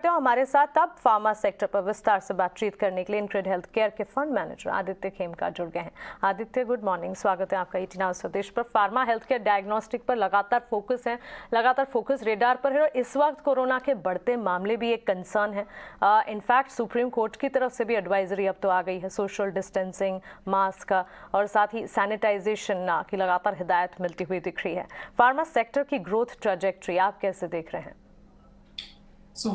तो हमारे साथ अब फार्मा सेक्टर पर विस्तार से बातचीत करने के लिए इनक्रेड हेल्थ केयर के फंड मैनेजर आदित्य खेमका जुड़ गए हैं। आदित्य, गुड मॉर्निंग, स्वागत है आपका ईटी नाउ स्वदेश पर। फार्मा हेल्थ केयर डायग्नोस्टिक पर लगातार फोकस रेडार पर है और इस वक्त कोरोना के बढ़ते मामले भी एक कंसर्न है। इनफैक्ट सुप्रीम कोर्ट की तरफ से भी एडवाइजरी अब तो आ गई है, सोशल डिस्टेंसिंग, मास्क और साथ ही सैनिटाइजेशन की लगातार हिदायत मिलती हुई दिख रही है। फार्मा सेक्टर की ग्रोथ ट्रैजेक्टरी आप कैसे देख रहे हैं?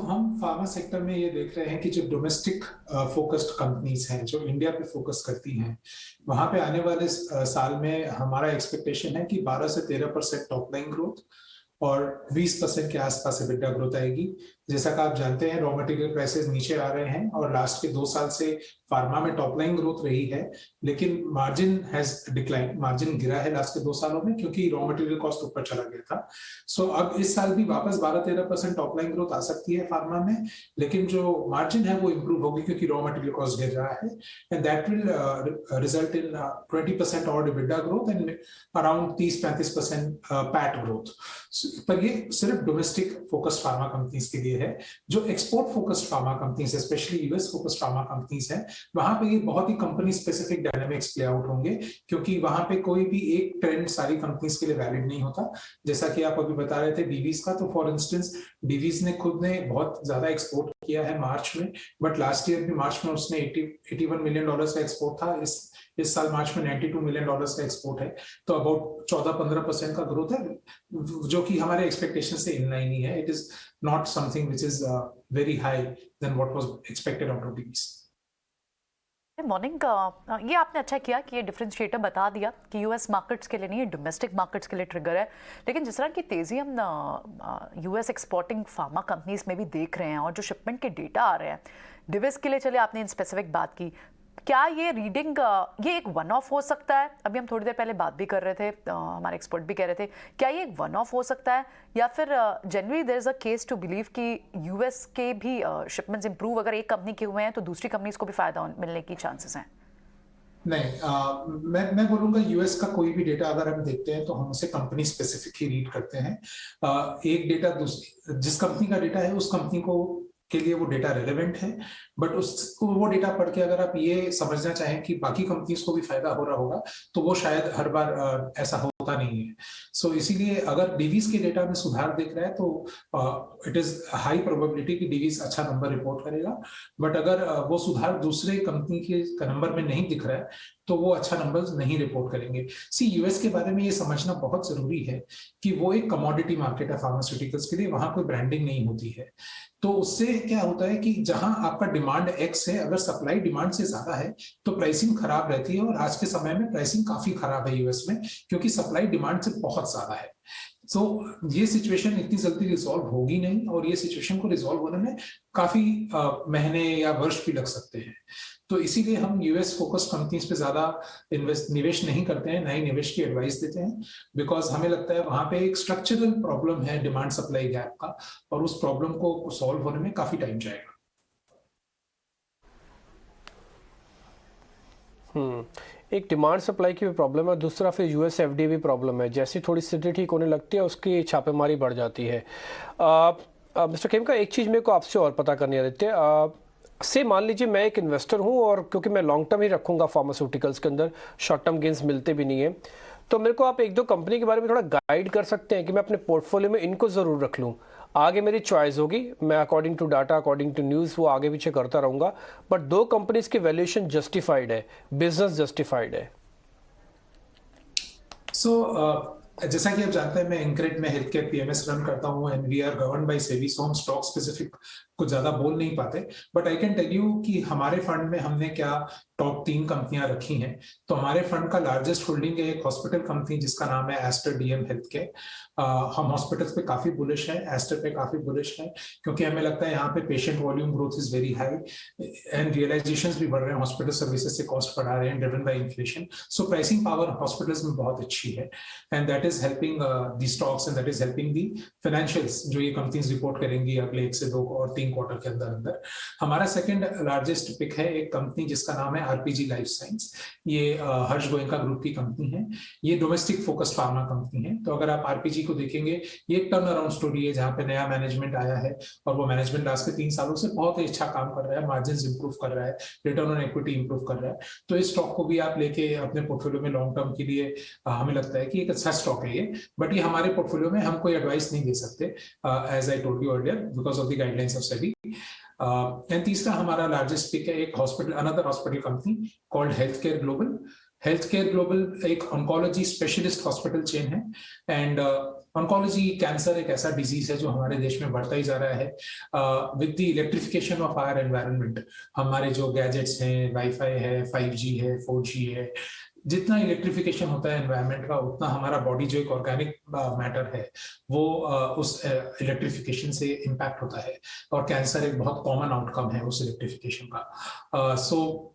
हम फार्मा सेक्टर में ये देख रहे हैं कि जो डोमेस्टिक फोकस्ड कंपनीज हैं, जो इंडिया पे फोकस करती हैं, वहां पे आने वाले साल में हमारा एक्सपेक्टेशन है कि 12 से 13% टॉप लाइन ग्रोथ और 20% के आसपास EBITDA ग्रोथ आएगी। जैसा कि आप जानते हैं, रॉ मटेरियल प्राइसेस नीचे आ रहे हैं और लास्ट के 2 साल से फार्मा में टॉप लाइन ग्रोथ रही है, लेकिन मार्जिन हैज डिक्लाइन, मार्जिन गिरा है लास्ट के 2 सालों में क्योंकि रॉ मटेरियल कॉस्ट ऊपर चला गया था। अब इस साल भी वापस 12-13% टॉप लाइन ग्रोथ आ सकती है फार्मा में, लेकिन जो मार्जिन है वो इंप्रूव होगी क्योंकि रॉ मटेरियल कॉस्ट गिर रहा है, and that will result in 20% और EBITDA growth and around 30-35% PAT growth. पर ये सिर्फ डोमेस्टिक फोकस्ड फार्मा कंपनीज के लिए है। जो export focused pharma companies, specially US focused pharma companies हैं, वहां पे ये बहुत ही company specific dynamics play out होंगे, क्योंकि वहां पे कोई भी एक ट्रेंड सारी कंपनीज के लिए वैलिड नहीं होता। जैसा कि आप अभी बता रहे थे डीवीज का, तो फॉर इंस्टेंस डीवीज ने खुद ने बहुत ज्यादा एक्सपोर्ट किया है मार्च में, बट लास्ट ईयर भी मार्च में उसने $81 मिलियन का एक्सपोर्ट था। इस साल मार्च में $92 मिलियन का एक्सपोर्ट है, तो अबाउट 14-15% का ग्रोथ है, जो कि हमारे एक्सपेक्टेशन से इन लाइन ही है। It is not something which is very high then what was expected out of डीवीज। मॉर्निंग, ये आपने अच्छा किया कि ये डिफरेंशिएटर बता दिया कि यूएस मार्केट्स के लिए नहीं है, डोमेस्टिक मार्केट्स के लिए ट्रिगर है। लेकिन जिस तरह की तेज़ी हम यूएस एक्सपोर्टिंग फार्मा कंपनीज में भी देख रहे हैं और जो शिपमेंट के डेटा आ रहे हैं, डिविस के लिए चले आपने इन स्पेसिफिक बात की, क्या ये रीडिंग ये एक वन ऑफ हो सकता है? अभी हम थोड़ी देर पहले बात भी कर रहे थे, हमारे एक्सपर्ट भी कह रहे थे, क्या ये एक वन ऑफ हो सकता है या फिर generally there is a case to believe कि यूएस के भी शिपमेंट्स इंप्रूव अगर एक कंपनी के हुए हैं तो दूसरी कंपनीज को भी फायदा मिलने की चांसेस हैं? नहीं, मैं बोलूंगा यूएस का कोई भी डेटा अगर हम देखते हैं तो हम उसे कंपनी स्पेसिफिक ही रीड करते हैं। एक डेटा जिस कंपनी का डेटा है उस कंपनी को के लिए वो डेटा रेलेवेंट है, बट उसको वो डेटा पढ़ के अगर आप ये समझना चाहें कि बाकी कंपनीज को भी फायदा हो रहा होगा, तो वो शायद हर बार ऐसा होता नहीं है। इसीलिए अगर डीवीज के डेटा में सुधार दिख रहा है तो इट इज हाई प्रोबेबिलिटी कि डीवीज अच्छा नंबर रिपोर्ट करेगा, बट अगर वो सुधार दूसरे कंपनी के नंबर में नहीं दिख रहा है तो वो अच्छा नंबर नहीं रिपोर्ट करेंगे। यूएस के बारे में ये समझना बहुत जरूरी है कि वो एक कमोडिटी मार्केट है फार्मास्यूटिकल्स के लिए, वहां कोई ब्रांडिंग नहीं होती है। तो उससे क्या होता है कि जहां आपका डिमांड एक्स है, अगर सप्लाई डिमांड से ज्यादा है तो प्राइसिंग खराब रहती है, और आज के समय में प्राइसिंग काफी खराब है यूएस में, क्योंकि सप्लाई डिमांड से बहुत ज्यादा है। ये सिचुएशन इतनी जल्दी रिजॉल्व होगी नहीं, और ये सिचुएशन को रिजॉल्व होने में काफी महीने या वर्ष भी लग सकते हैं। तो इसीलिए हम यूएस फोकस कंपनीज पे ज्यादा निवेश नहीं करते हैं, ना ही निवेश की एडवाइस देते हैं, बिकॉज हमें लगता है वहां पे एक स्ट्रक्चरल प्रॉब्लम है डिमांड सप्लाई गैप का, और उस प्रॉब्लम को सॉल्व होने में काफी टाइम जाएगा। एक डिमांड सप्लाई की भी प्रॉब्लम है, दूसरा फिर यूएस एफडीए भी प्रॉब्लम है। जैसी थोड़ी स्थिति ठीक होने लगती है उसकी छापेमारी बढ़ जाती है। मिस्टर खेमका, एक चीज़ मेरे को आपसे और पता करनी है आदित्य, से मान लीजिए मैं एक इन्वेस्टर हूं और क्योंकि मैं लॉन्ग टर्म ही रखूंगा फार्मास्यूटिकल्स के अंदर, शॉर्ट टर्म गेंस मिलते भी नहीं है, तो मेरे को आप एक दो कंपनी के बारे में थोड़ा गाइड कर सकते हैं कि मैं अपने पोर्टफोलियो में इनको ज़रूर रख लूँ। आगे मेरी चॉइस होगी, मैं according to data, according to news वो आगे पीछे करता रहूँगा, बट दो कंपनीज की वैल्यूएशन जस्टिफाइड है, बिजनेस जस्टिफाइड है। जैसा कि आप जानते हैं, मैं इनक्रेड में हेल्थ केयर पीएमएस रन करता हूँ and we are govern by SEBI, so हम स्टॉक स्पेसिफिक कुछ ज्यादा बोल नहीं पाते, but I can tell you कि हमारे फंड में हमने क्या टॉप 3 कंपनियां रखी हैं। तो हमारे फंड का लार्जेस्ट होल्डिंग है एक हॉस्पिटल कंपनी जिसका नाम है एस्टर डीएम हेल्थ केयर। हम हॉस्पिटल्स पे काफी बुलिश है, एस्टर पे काफी बुलिश है, क्योंकि हमें लगता है यहाँ पे patient volume growth is very high and realisations भी बढ़ रहे हैं, हॉस्पिटल सर्विसेज से कॉस्ट बढ़ा रहे हैं driven by inflation. So pricing power hospitals में बहुत अच्छी है, and that is helping the stocks and that is helping the financials जो ये कंपनीज रिपोर्ट करेंगी अगले 1 से 2 और 3 क्वार्टर के अंदर अंदर। हमारा सेकंड लार्जेस्ट पिक है एक कंपनी जिसका नाम है आरपीजी लाइफ साइंस। ये हर्ष गोयनका ग्रुप की कंपनी है। ये डोमेस्टिक फोकस्ड फार्मा कंपनी है। तो अगर आप आरपीजी को देखेंगे, ये एक टर्न अराउंड स्टोरी है जहाँ पे नया मैनेजमेंट आया है और वो मैनेजमेंट लास्ट के 3 सालों से बहुत ही अच्छा काम कर रहा है, मार्जिन इंप्रूव कर रहा है, रिटर्न ऑन इक्विटी इंप्रूव कर रहा है। तो इस स्टॉक को भी आप लेके अपने पोर्टफोलियो में लॉन्ग टर्म के लिए हमें लगता है कि एक अच्छा स्टॉक है ये। बट ये हमारे पोर्टफोलियो में हम कोई एडवाइस नहीं दे सकते, as I told you earlier, because of the guidelines of SEBI. And तीसरा हमारा लार्जेस्ट पिक है एक hospital, another hospital company called Health Care Global. Health Care Global एक ऑन्कोलॉजी स्पेशलिस्ट हॉस्पिटल चेन है। एंड ऑन्कोलॉजी, कैंसर एक ऐसा disease है जो हमारे देश में बढ़ता ही जा रहा है। With the electrification of our environment, हमारे जो गैजेट्स हैं, वाईफाई है, 5G है, 4G है, जितना इलेक्ट्रिफिकेशन होता है एनवायरनमेंट का, उतना हमारा बॉडी जो एक ऑर्गेनिक मैटर है वो उस इलेक्ट्रिफिकेशन से इम्पैक्ट होता है। और कैंसर एक बहुत कॉमन आउटकम है उस इलेक्ट्रिफिकेशन का। सो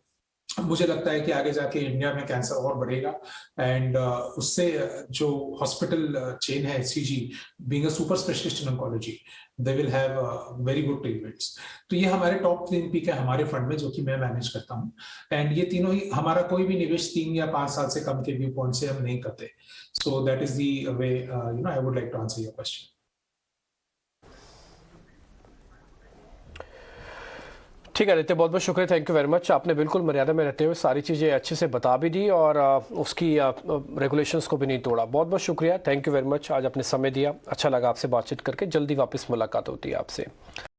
मुझे लगता है कि आगे जाके इंडिया में कैंसर और बढ़ेगा। एंड उससे जो हॉस्पिटल चेन है HCG, being a super specialist in oncology, they will have very good tailwinds. तो ये हमारे टॉप 3 पिक है हमारे फंड में, जो कि मैं मैनेज करता हूँ। एंड ये तीनों ही, हमारा कोई भी निवेश 3 या 5 साल से कम के व्यू पॉइंट से हम नहीं करते। So that is the way I would like to answer your question. ठीक है आदित्य, बहुत बहुत शुक्रिया, थैंक यू वेरी मच। आपने बिल्कुल मर्यादा में रहते हुए सारी चीज़ें अच्छे से बता भी दी और उसकी रेगुलेशंस को भी नहीं तोड़ा। बहुत बहुत शुक्रिया, थैंक यू वेरी मच। आज आपने समय दिया, अच्छा लगा आपसे बातचीत करके। जल्दी वापस मुलाकात होती है आपसे।